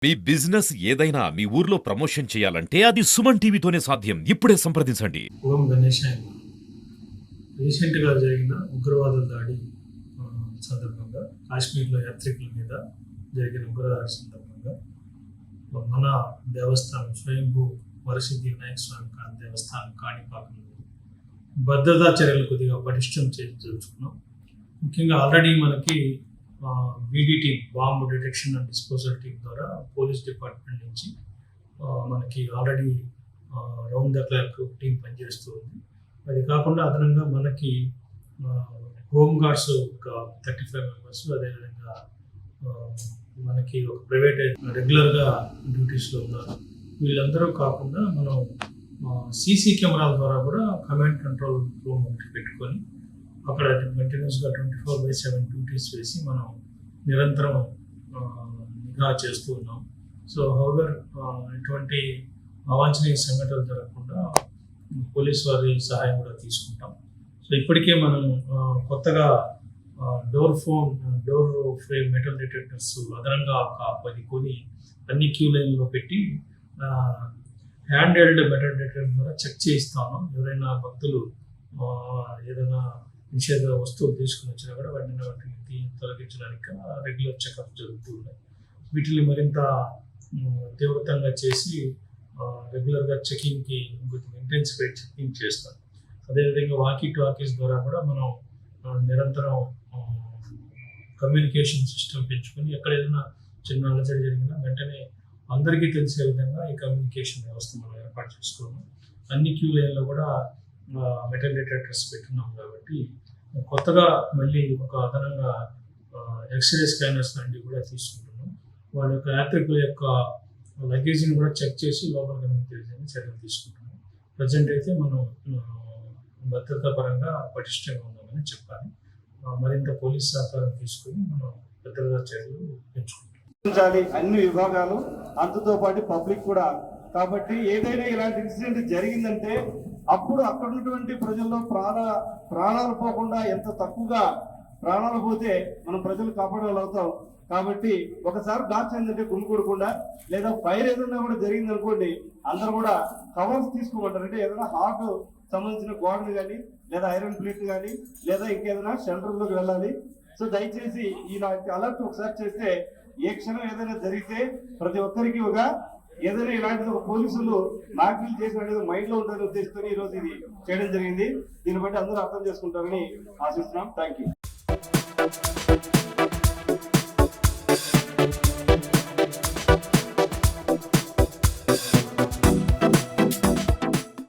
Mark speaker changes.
Speaker 1: మీ business ఏదైనా మీ ఊర్లో promotion చేయాలంటే అది సుమన్ టీవీతోనే సాధ్యం. ఇప్పుడే సంప్రదించండి.
Speaker 2: ఓం గణేష్. రీసెంట్గా జరిగిన ఉగ్రవాద దాడి సందర్భంగా కాశ్మీర్లో యాత్రికుల మీద జరిగిన ఉగ్రదాడి సందర్భంగా మన దేవస్థానం స్వయంభూ వరసిద్ధి వినాయక స్వామి దేవస్థానం కాణిపాకంలో భద్రతా చర్యలు కొద్దిగా పటిష్టం తెలుసుకున్నాం. ముఖ్యంగా ఆల్రెడీ మనకి BDT bomb detection and disposal team ద్వారా పోలీస్ డిపార్ట్మెంట్ నుంచి మనకి already round the clock team పనిచేస్తుంది. అది కాకుండా అదనంగా మనకి హోమ్ గార్డ్స్ ఒక 35 మెంబర్స్, అదేవిధంగా మనకి ఒక ప్రైవేట్ రెగ్యులర్గా డ్యూటీస్లో ఉన్నారు. వీళ్ళందరూ కాకుండా మనం CC కెమెరాల ద్వారా కూడా కమాండ్ కంట్రోల్ రూమ్ పెట్టుకొని అక్కడ కంటిన్యూస్గా 24/7 డ్యూటీస్ వేసి మనం నిరంతరం నిఘా చేస్తూ ఉన్నాం. సో హౌవర్ ఎటువంటి అవాంఛనీయ సంఘటనలు జరగకుండా పోలీస్ వారి సహాయం కూడా తీసుకుంటాం. సో ఇప్పటికే మనం కొత్తగా డోర్ ఫ్రేమ్ మెటల్ డిటెక్టర్స్ అదనంగా ఒక 10 కొని అన్ని క్యూ లైన్లో పెట్టి హ్యాండ్ హెల్డ్ మెటల్ డిటెక్టర్ ద్వారా చెక్ చేయిస్తాను. ఎవరైనా భక్తులు ఏదైనా నిషేధ వస్తువులు తీసుకుని వచ్చినా కూడా వాటిని తొలగించడానికి రెగ్యులర్ చెకప్ జరుగుతూ ఉన్నాయి. వీటిని మరింత తీవ్రతంగా చేసి రెగ్యులర్గా చెకింగ్కి ఇంటెన్సిఫైడ్ చెకింగ్ చేస్తాం. అదేవిధంగా వాకీస్ ద్వారా కూడా మనం నిరంతరం కమ్యూనికేషన్ సిస్టమ్ పెంచుకొని ఎక్కడ ఏదైనా చిన్న అలజడి జరిగినా వెంటనే అందరికీ తెలిసే విధంగా ఈ కమ్యూనికేషన్ వ్యవస్థ మనం ఏర్పాటు చేసుకోవడం. అన్ని క్యూ లైన్లో కూడా మెటల్ డిటెక్టర్స్ పెట్టున్నాం కాబట్టి కొత్తగా మళ్ళీ ఒక అదనంగా ఎక్స్రే స్కానర్స్ లాంటివి కూడా తీసుకుంటున్నాం. వాళ్ళ యొక్క యాత్రికుల యొక్క లగేజ్ని కూడా చెక్ చేసి లోపలికి తెలియజేయని చర్యలు తీసుకుంటున్నాం. ప్రజెంట్ అయితే మనం భద్రతా పరంగా పటిష్టంగా ఉన్నామని చెప్పాలి. మరింత పోలీస్ సహకారం తీసుకొని మనం భద్రతా చర్యలు పెంచుకుంటాం.
Speaker 3: అన్ని విభాగాలు అంతతో పాటు పబ్లిక్ కూడా. కాబట్టి ఏదైనా ఇలాంటి ఇన్సిడెంట్ జరిగిందంటే అప్పుడు అక్కడ ఉన్నటువంటి ప్రజల్లో ప్రాణాలు పోకుండా ఎంత తక్కువగా ప్రాణాలు పోతే మనం ప్రజలు కాపాడగలుగుతాం. కాబట్టి ఒకసారి బ్లాస్ట్ అయిందంటే గుమికూడకుండా లేదా ఫైర్ ఏదైనా కూడా జరిగింది అనుకోండి, అందరూ కూడా కవర్స్ తీసుకోమంటారు. అంటే ఏదైనా హార్ట్ సంబంధించిన గోడలు కానీ లేదా ఐరన్ ప్లేట్ కానీ లేదా ఇంకేదైనా షెల్టర్లోకి వెళ్ళాలి. సో దయచేసి ఇలాంటి అలర్ట్ ఒకసారి చేస్తే ఏ క్షణం ఏదైనా జరిగితే ప్రతి ఒక్కరికి ఒక ఏదైనా ఇలాంటిది ఒక పోలీసులు నాకిల్ చేసిన మైండ్ లో ఉంటుందని ఉద్దేశంతో ఈ రోజు ఇది చేయడం జరిగింది. దీన్ని బట్టి అందరూ అర్థం చేసుకుంటారని ఆశిస్తున్నాం. Thank you.